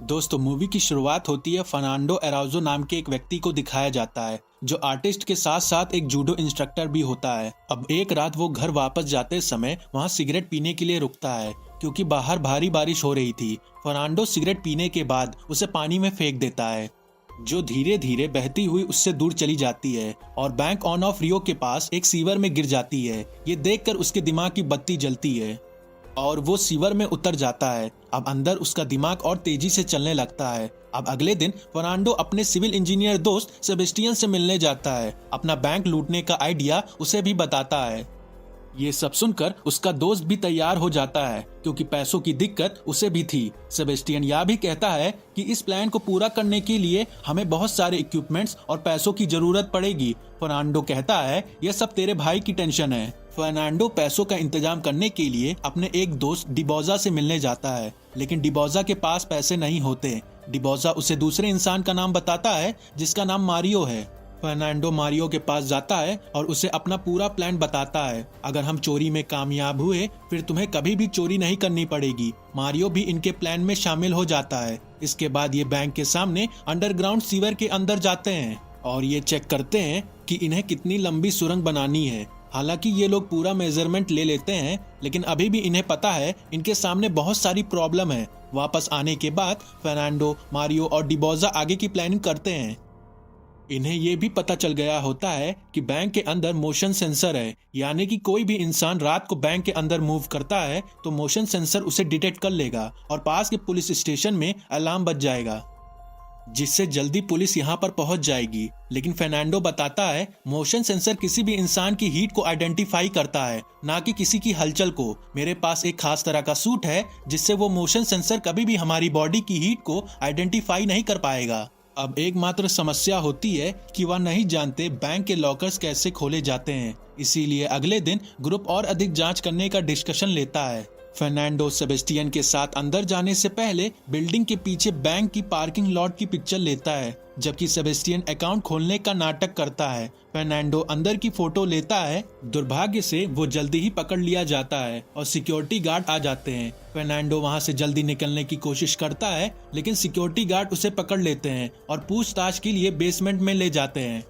दोस्तों, मूवी की शुरुआत होती है फर्नांडो एराउजो नाम के एक व्यक्ति को दिखाया जाता है जो आर्टिस्ट के साथ साथ एक जूडो इंस्ट्रक्टर भी होता है। अब एक रात वो घर वापस जाते समय वहाँ सिगरेट पीने के लिए रुकता है क्योंकि बाहर भारी बारिश हो रही थी। फर्नांडो सिगरेट पीने के बाद उसे पानी में फेंक देता है जो धीरे धीरे बहती हुई उससे दूर चली जाती है और बैंक ऑन ऑफ रियो के पास एक सीवर में गिर जाती है। ये देखकर उसके दिमाग की बत्ती जलती है और वो सीवर में उतर जाता है। अब अंदर उसका दिमाग और तेजी से चलने लगता है। अब अगले दिन फर्नांडो अपने सिविल इंजीनियर दोस्त सेबेस्टियन से मिलने जाता है। अपना बैंक लूटने का आइडिया उसे भी बताता है। ये सब सुनकर उसका दोस्त भी तैयार हो जाता है क्योंकि पैसों की दिक्कत उसे भी थी। सेबेस्टियन यह भी कहता है कि इस प्लान को पूरा करने के लिए हमें बहुत सारे इक्विपमेंट्स और पैसों की जरूरत पड़ेगी। फर्नांडो कहता है यह सब तेरे भाई की टेंशन है। फर्नांडो पैसों का इंतजाम करने के लिए अपने एक दोस्त डिबोजा से मिलने जाता है, लेकिन डिबोजा के पास पैसे नहीं होते। डिबोजा उसे दूसरे इंसान का नाम बताता है जिसका नाम मारियो है। फर्नांडो मारियो के पास जाता है और उसे अपना पूरा प्लान बताता है। अगर हम चोरी में कामयाब हुए फिर तुम्हें कभी भी चोरी नहीं करनी पड़ेगी। मारियो भी इनके प्लान में शामिल हो जाता है। इसके बाद ये बैंक के सामने अंडरग्राउंड सीवर के अंदर जाते हैं और ये चेक करते हैं कि इन्हें कितनी लंबी सुरंग बनानी है। हालांकि ये लोग पूरा मेजरमेंट ले लेते हैं, लेकिन अभी भी इन्हें पता है इनके सामने बहुत सारी प्रॉब्लम है। वापस आने के बाद फर्नांडो, मारियो और डिबोजा आगे की प्लानिंग करते हैं। इन्हें ये भी पता चल गया होता है कि बैंक के अंदर मोशन सेंसर है, यानी कि कोई भी इंसान रात को बैंक के अंदर मूव करता है तो मोशन सेंसर उसे डिटेक्ट कर लेगा और पास के पुलिस स्टेशन में अलार्म बज जाएगा, जिससे जल्दी पुलिस यहाँ पर पहुंच जाएगी। लेकिन फर्नांडो बताता है मोशन सेंसर किसी भी इंसान की हीट को आइडेंटिफाई करता है, ना कि किसी की हलचल को। मेरे पास एक खास तरह का सूट है जिससे वो मोशन सेंसर कभी भी हमारी बॉडी की हीट को आइडेंटिफाई नहीं कर पाएगा। अब एकमात्र समस्या होती है कि वह नहीं जानते बैंक के लॉकर्स कैसे खोले जाते हैं। इसीलिए अगले दिन ग्रुप और अधिक जांच करने का डिस्कशन लेता है। फर्नांडो सेबेस्टियन के साथ अंदर जाने से पहले बिल्डिंग के पीछे बैंक की पार्किंग लॉट की पिक्चर लेता है, जबकि सेबेस्टियन अकाउंट खोलने का नाटक करता है। फर्नांडो अंदर की फोटो लेता है। दुर्भाग्य से वो जल्दी ही पकड़ लिया जाता है और सिक्योरिटी गार्ड आ जाते हैं। फर्नांडो वहां से जल्दी निकलने की कोशिश करता है, लेकिन सिक्योरिटी गार्ड उसे पकड़ लेते हैं और पूछताछ के लिए बेसमेंट में ले जाते हैं।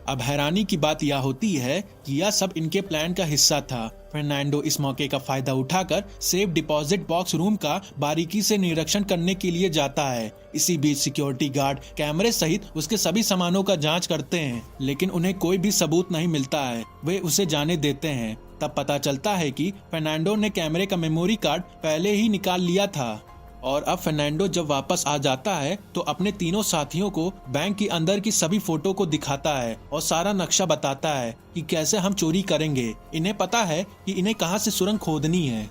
अब हैरानी की बात यह होती है कि यह सब इनके प्लान का हिस्सा था। फर्नांडो इस मौके का फायदा उठाकर सेफ डिपॉजिट बॉक्स रूम का बारीकी से निरीक्षण करने के लिए जाता है। इसी बीच सिक्योरिटी गार्ड कैमरे सहित उसके सभी सामानों का जांच करते हैं, लेकिन उन्हें कोई भी सबूत नहीं मिलता है। वे उसे जाने देते हैं। तब पता चलता है कि फर्नांडो ने कैमरे का मेमोरी कार्ड पहले ही निकाल लिया था और अब फर्नांडो जब वापस आ जाता है तो अपने तीनों साथियों को बैंक के अंदर की सभी फोटो को दिखाता है और सारा नक्शा बताता है कि कैसे हम चोरी करेंगे। इन्हें पता है कि इन्हें कहां से सुरंग खोदनी है।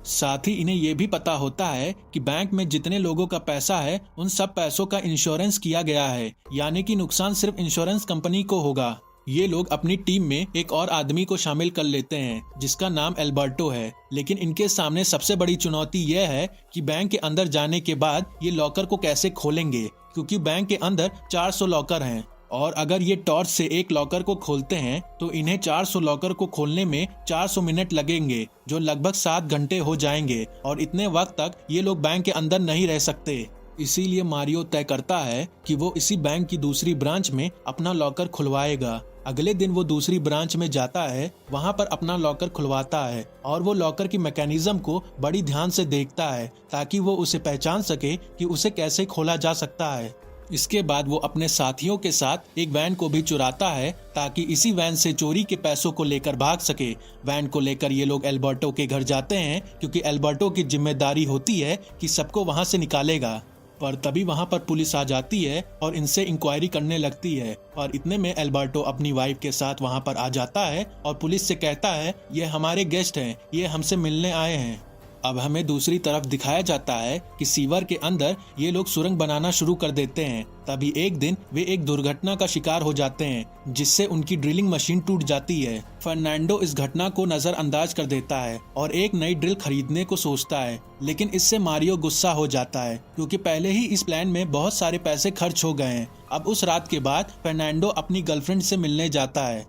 साथ ही इन्हें यह भी पता होता है कि बैंक में जितने लोगों का पैसा है उन सब पैसों का इंश्योरेंस किया गया है, यानी कि नुकसान सिर्फ इंश्योरेंस कंपनी को होगा। ये लोग अपनी टीम में एक और आदमी को शामिल कर लेते हैं जिसका नाम एल्बर्टो है, लेकिन इनके सामने सबसे बड़ी चुनौती यह है कि बैंक के अंदर जाने के बाद ये लॉकर को कैसे खोलेंगे, क्योंकि बैंक के अंदर 400 लॉकर हैं और अगर ये टॉर्च से एक लॉकर को खोलते हैं तो इन्हें 400 लॉकर को खोलने में 400 मिनट लगेंगे, जो लगभग 7 घंटे हो जाएंगे और इतने वक्त तक ये लोग बैंक के अंदर नहीं रह सकते। इसीलिए मारियो तय करता है कि वो इसी बैंक की दूसरी ब्रांच में अपना लॉकर खुलवाएगा। अगले दिन वो दूसरी ब्रांच में जाता है, वहां पर अपना लॉकर खुलवाता है और वो लॉकर की मैकेनिज्म को बड़ी ध्यान से देखता है ताकि वो उसे पहचान सके कि उसे कैसे खोला जा सकता है। इसके बाद वो अपने साथियों के साथ एक वैन को भी चुराता है ताकि इसी वैन से चोरी के पैसों को लेकर भाग सके। वैन को लेकर ये लोग एल्बर्टो के घर जाते हैं क्योंकि एल्बर्टो की जिम्मेदारी होती है कि सबको वहां से निकालेगा। पर तभी वहां पर पुलिस आ जाती है और इनसे इंक्वायरी करने लगती है और इतने में एल्बर्टो अपनी वाइफ के साथ वहां पर आ जाता है और पुलिस से कहता है ये हमारे गेस्ट हैं, ये हमसे मिलने आए हैं। अब हमें दूसरी तरफ दिखाया जाता है कि सीवर के अंदर ये लोग सुरंग बनाना शुरू कर देते हैं। तभी एक दिन वे एक दुर्घटना का शिकार हो जाते हैं जिससे उनकी ड्रिलिंग मशीन टूट जाती है। फर्नांडो इस घटना को नजरअंदाज कर देता है और एक नई ड्रिल खरीदने को सोचता है, लेकिन इससे मारियो गुस्सा हो जाता है क्योंकि पहले ही इस प्लान में बहुत सारे पैसे खर्च हो गए हैं। अब उस रात के बाद फर्नांडो अपनी गर्लफ्रेंड से मिलने जाता है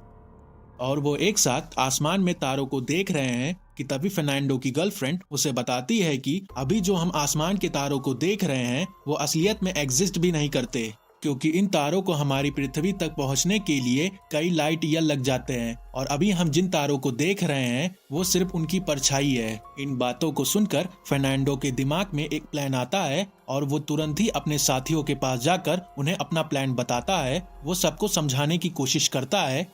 और वो एक साथ आसमान में तारों को देख रहे हैं कि तभी फर्नांडो की गर्लफ्रेंड उसे बताती है कि अभी जो हम आसमान के तारों को देख रहे हैं वो असलियत में एग्जिस्ट भी नहीं करते, क्योंकि इन तारों को हमारी पृथ्वी तक पहुंचने के लिए कई लाइट ईयर लग जाते हैं और अभी हम जिन तारों को देख रहे हैं वो सिर्फ उनकी परछाई है। इन बातों को सुनकर फर्नांडो के दिमाग में एक प्लान आता है और वो तुरंत ही अपने साथियों के पास जाकर उन्हें अपना प्लान बताता है। वो सबको समझाने की कोशिश करता है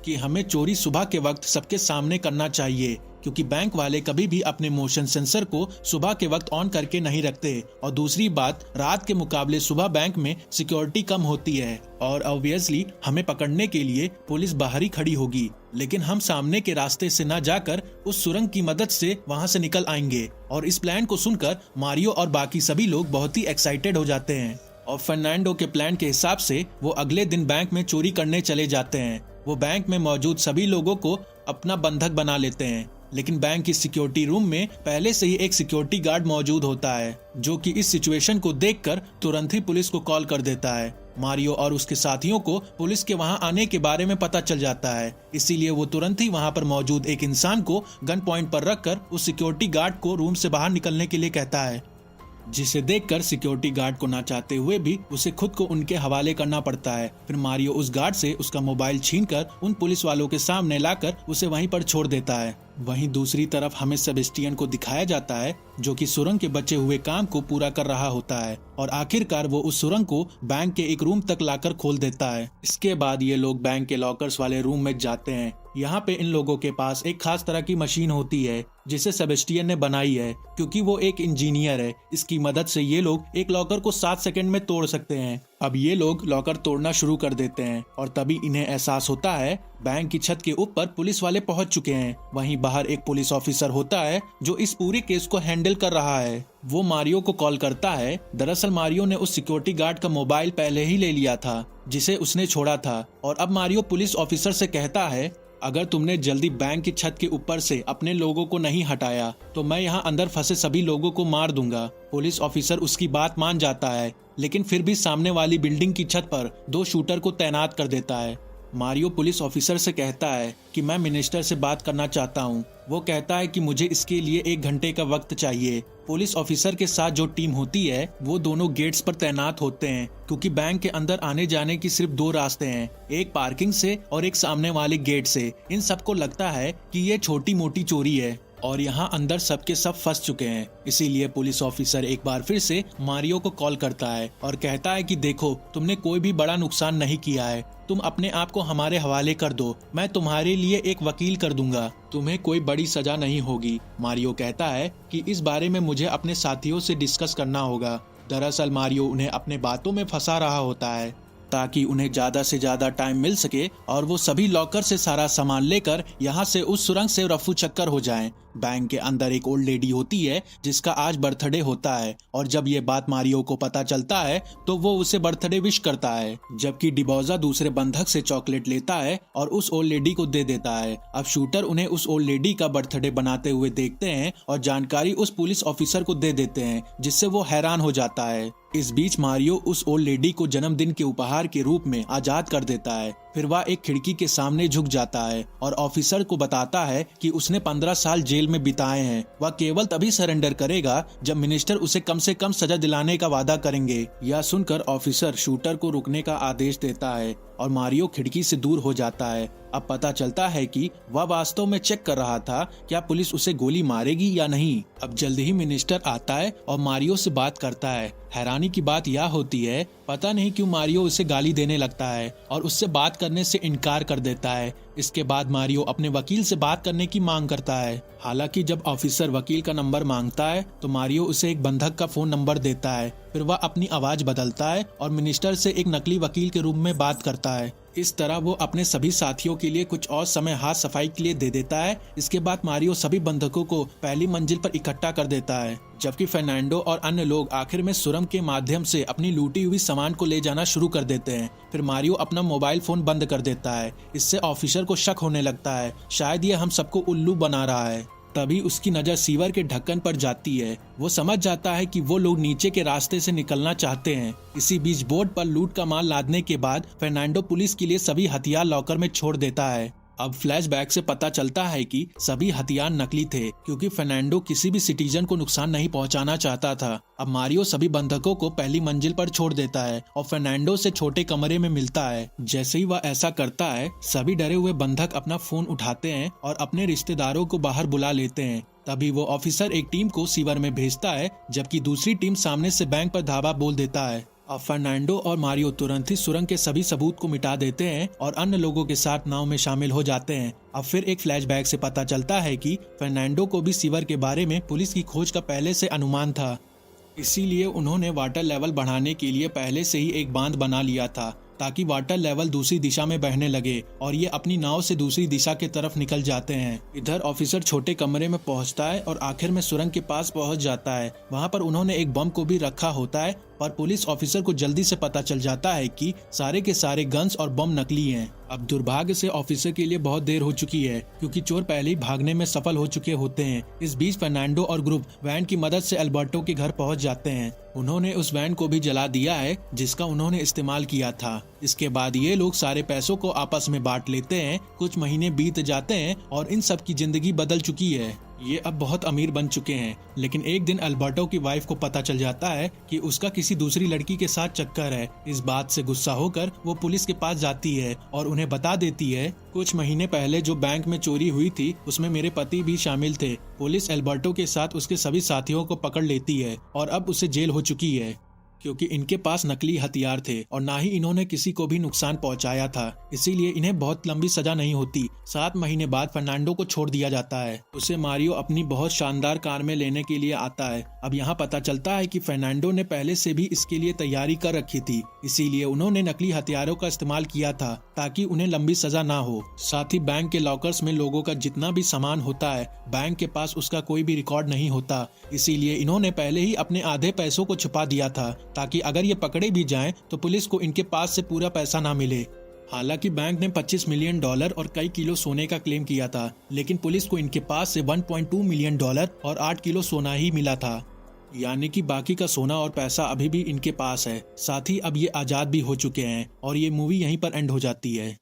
कि हमें चोरी सुबह के वक्त सबके सामने करना चाहिए, क्योंकि बैंक वाले कभी भी अपने मोशन सेंसर को सुबह के वक्त ऑन करके नहीं रखते, और दूसरी बात रात के मुकाबले सुबह बैंक में सिक्योरिटी कम होती है और ऑब्वियसली हमें पकड़ने के लिए पुलिस बाहर ही खड़ी होगी, लेकिन हम सामने के रास्ते से न जाकर उस सुरंग की मदद से वहां से निकल आएंगे। और इस प्लान को सुनकर मारियो और बाकी सभी लोग बहुत ही एक्साइटेड हो जाते हैं और फर्नांडो के प्लान के हिसाब से वो अगले दिन बैंक में चोरी करने चले जाते हैं। वो बैंक में मौजूद सभी लोगों को अपना बंधक बना लेते हैं, लेकिन बैंक की सिक्योरिटी रूम में पहले से ही एक सिक्योरिटी गार्ड मौजूद होता है, जो कि इस सिचुएशन को देखकर तुरंत ही पुलिस को कॉल कर देता है। मारियो और उसके साथियों को पुलिस के वहां आने के बारे में पता चल जाता है, इसीलिए वो तुरंत ही वहां पर मौजूद एक इंसान को गन पॉइंट पर रखकर उस सिक्योरिटी गार्ड को रूम से बाहर निकलने के लिए कहता है, जिसे देखकर सिक्योरिटी गार्ड को ना चाहते हुए भी उसे खुद को उनके हवाले करना पड़ता है। फिर मारियो उस गार्ड से उसका मोबाइल छीनकर उन पुलिस वालों के सामने लाकर उसे वहीं पर छोड़ देता है। वहीं दूसरी तरफ हमें सेबेस्टियन को दिखाया जाता है, जो कि सुरंग के बचे हुए काम को पूरा कर रहा होता है और आखिरकार वो उस सुरंग को बैंक के एक रूम तक लाकर खोल देता है। इसके बाद ये लोग बैंक के लॉकर्स वाले रूम में जाते हैं। यहाँ पे इन लोगों के पास एक खास तरह की मशीन होती है जिसे सेबेस्टियन ने बनाई है, क्योंकि वो एक इंजीनियर है। इसकी मदद से ये लोग एक लॉकर को 7 सेकंड में तोड़ सकते हैं। अब ये लोग लॉकर तोड़ना शुरू कर देते हैं और तभी इन्हें एहसास होता है बैंक की छत के ऊपर पुलिस वाले पहुंच चुके हैं। वहीं बाहर एक पुलिस ऑफिसर होता है जो इस पूरे केस को हैंडल कर रहा है। वो मारियो को कॉल करता है। दरअसल मारियो ने उस सिक्योरिटी गार्ड का मोबाइल पहले ही ले लिया था जिसे उसने छोड़ा था, और अब मारियो पुलिस ऑफिसर से कहता है, अगर तुमने जल्दी बैंक की छत के ऊपर से अपने लोगों को नहीं हटाया तो मैं यहाँ अंदर फंसे सभी लोगों को मार दूंगा। पुलिस ऑफिसर उसकी बात मान जाता है, लेकिन फिर भी सामने वाली बिल्डिंग की छत पर 2 शूटर को तैनात कर देता है। मारियो पुलिस ऑफिसर से कहता है कि मैं मिनिस्टर से बात करना चाहता हूँ। वो कहता है कि मुझे इसके लिए 1 घंटे का वक्त चाहिए। पुलिस ऑफिसर के साथ जो टीम होती है वो दोनों गेट्स पर तैनात होते हैं, क्योंकि बैंक के अंदर आने जाने की सिर्फ 2 रास्ते हैं, एक पार्किंग से और एक सामने वाले गेट से। इन सबको लगता है कि ये छोटी मोटी चोरी है और यहाँ अंदर सबके सब फंस चुके हैं। इसीलिए पुलिस ऑफिसर एक बार फिर से मारियो को कॉल करता है और कहता है कि देखो, तुमने कोई भी बड़ा नुकसान नहीं किया है, तुम अपने आप को हमारे हवाले कर दो, मैं तुम्हारे लिए एक वकील कर दूंगा, तुम्हें कोई बड़ी सजा नहीं होगी। मारियो कहता है कि इस बारे में मुझे अपने साथियों से डिस्कस करना होगा। दरअसल मारियो उन्हें अपने बातों में फंसा रहा होता है ताकि उन्हें ज्यादा से ज्यादा टाइम मिल सके और वो सभी लॉकर से सारा सामान लेकर यहाँ से उस सुरंग से रफू चक्कर हो जाएं। बैंक के अंदर एक ओल्ड लेडी होती है जिसका आज बर्थडे होता है, और जब ये बात मारियो को पता चलता है तो वो उसे बर्थडे विश करता है, जबकि डिबोजा दूसरे बंधक से चॉकलेट लेता है और उस ओल्ड लेडी को दे देता है। अब शूटर उन्हें उस ओल्ड लेडी का बर्थडे बनाते हुए देखते हैं और जानकारी उस पुलिस ऑफिसर को दे देते हैं, जिससे वो हैरान हो जाता है। इस बीच मारियो उस ओल्ड लेडी को जन्मदिन के उपहार के रूप में आजाद कर देता है। फिर वह एक खिड़की के सामने झुक जाता है और ऑफिसर को बताता है कि उसने 15 साल जेल में बिताए हैं। वह केवल तभी सरेंडर करेगा जब मिनिस्टर उसे कम से कम सजा दिलाने का वादा करेंगे। यह सुनकर ऑफिसर शूटर को रुकने का आदेश देता है और मारियो खिड़की से दूर हो जाता है। अब पता चलता है कि वह वास्तव में चेक कर रहा था क्या पुलिस उसे गोली मारेगी या नहीं। अब जल्दी ही मिनिस्टर आता है और मारियो से बात करता है। हैरानी की बात यह होती है, पता नहीं क्यों मारियो उसे गाली देने लगता है और उससे बात करने से इनकार कर देता है। इसके बाद मारियो अपने वकील से बात करने की मांग करता है। हालांकि जब ऑफिसर वकील का नंबर मांगता है तो मारियो उसे एक बंधक का फोन नंबर देता है। फिर वह अपनी आवाज बदलता है और मिनिस्टर से एक नकली वकील के रूप में बात करता है। इस तरह वो अपने सभी साथियों के लिए कुछ और समय हाथ सफाई के लिए दे देता है। इसके बाद मारियो सभी बंधकों को पहली मंजिल पर इकट्ठा कर देता है, जबकि फर्नांडो और अन्य लोग आखिर में सुरंग के माध्यम से अपनी लूटी हुई सामान को ले जाना शुरू कर देते हैं। फिर मारियो अपना मोबाइल फोन बंद कर देता है। इससे ऑफिसर को शक होने लगता है, शायद ये हम सबको उल्लू बना रहा है। तभी उसकी नजर सीवर के ढक्कन पर जाती है। वो समझ जाता है कि वो लोग नीचे के रास्ते से निकलना चाहते हैं। इसी बीच बोर्ड पर लूट का माल लादने के बाद फर्नांडो पुलिस के लिए सभी हथियार लॉकर में छोड़ देता है। अब फ्लैशबैक से पता चलता है कि सभी हथियार नकली थे क्योंकि फर्नांडो किसी भी सिटीजन को नुकसान नहीं पहुंचाना चाहता था। अब मारियो सभी बंधकों को पहली मंजिल पर छोड़ देता है और फर्नांडो से छोटे कमरे में मिलता है। जैसे ही वह ऐसा करता है, सभी डरे हुए बंधक अपना फोन उठाते हैं और अपने रिश्तेदारों को बाहर बुला लेते हैं। तभी वो ऑफिसर एक टीम को सीवर में भेजता है, जबकि दूसरी टीम सामने से बैंक पर धावा बोल देता है। अब फर्नांडो और मारियो तुरंत ही सुरंग के सभी सबूत को मिटा देते हैं और अन्य लोगों के साथ नाव में शामिल हो जाते हैं। अब फिर एक फ्लैशबैक से पता चलता है कि फर्नांडो को भी सीवर के बारे में पुलिस की खोज का पहले से अनुमान था, इसीलिए उन्होंने वाटर लेवल बढ़ाने के लिए पहले से ही एक बांध बना लिया था ताकि वाटर लेवल दूसरी दिशा में बहने लगे और ये अपनी नाव से दूसरी दिशा की तरफ निकल जाते हैं। इधर ऑफिसर छोटे कमरे में पहुंचता है और आखिर में सुरंग के पास पहुंच जाता है। वहां पर उन्होंने एक बम को भी रखा होता है, पर पुलिस ऑफिसर को जल्दी से पता चल जाता है कि सारे के सारे गन्स और बम नकली हैं। अब दुर्भाग्य से ऑफिसर के लिए बहुत देर हो चुकी है क्योंकि चोर पहले ही भागने में सफल हो चुके होते हैं। इस बीच फर्नांडो और ग्रुप वैन की मदद से अल्बर्टो के घर पहुंच जाते हैं। उन्होंने उस वैन को भी जला दिया है जिसका उन्होंने इस्तेमाल किया था। इसके बाद ये लोग सारे पैसों को आपस में बांट लेते हैं। कुछ महीने बीत जाते हैं और इन सब की जिंदगी बदल चुकी है। ये अब बहुत अमीर बन चुके हैं, लेकिन एक दिन अल्बर्टो की वाइफ को पता चल जाता है कि उसका किसी दूसरी लड़की के साथ चक्कर है। इस बात से गुस्सा होकर वो पुलिस के पास जाती है और उन्हें बता देती है, कुछ महीने पहले जो बैंक में चोरी हुई थी उसमें मेरे पति भी शामिल थे। पुलिस अल्बर्टो के साथ उसके सभी साथियों को पकड़ लेती है और अब उसे जेल हो चुकी है क्योंकि इनके पास नकली हथियार थे और ना ही इन्होंने किसी को भी नुकसान पहुंचाया था, इसीलिए इन्हें बहुत लंबी सजा नहीं होती। 7 महीने बाद फर्नांडो को छोड़ दिया जाता है। उसे मारियो अपनी बहुत शानदार कार में लेने के लिए आता है। अब यहाँ पता चलता है कि फर्नांडो ने पहले से भी इसके लिए तैयारी कर रखी थी, इसीलिए उन्होंने नकली हथियारों का इस्तेमाल किया था ताकि उन्हें लंबी सजा ना हो। साथ ही बैंक के लॉकर्स में लोगों का जितना भी सामान होता है, बैंक के पास उसका कोई भी रिकॉर्ड नहीं होता, इसीलिए इन्होंने पहले ही अपने आधे पैसों को छुपा दिया था ताकि अगर ये पकड़े भी जाएं तो पुलिस को इनके पास से पूरा पैसा ना मिले। हालांकि बैंक ने $25 मिलियन और कई किलो सोने का क्लेम किया था, लेकिन पुलिस को इनके पास से $1.2 मिलियन और 8 किलो सोना ही मिला था, यानी कि बाकी का सोना और पैसा अभी भी इनके पास है। साथ ही अब ये आजाद भी हो चुके हैं और ये मूवी यहीं पर एंड हो जाती है।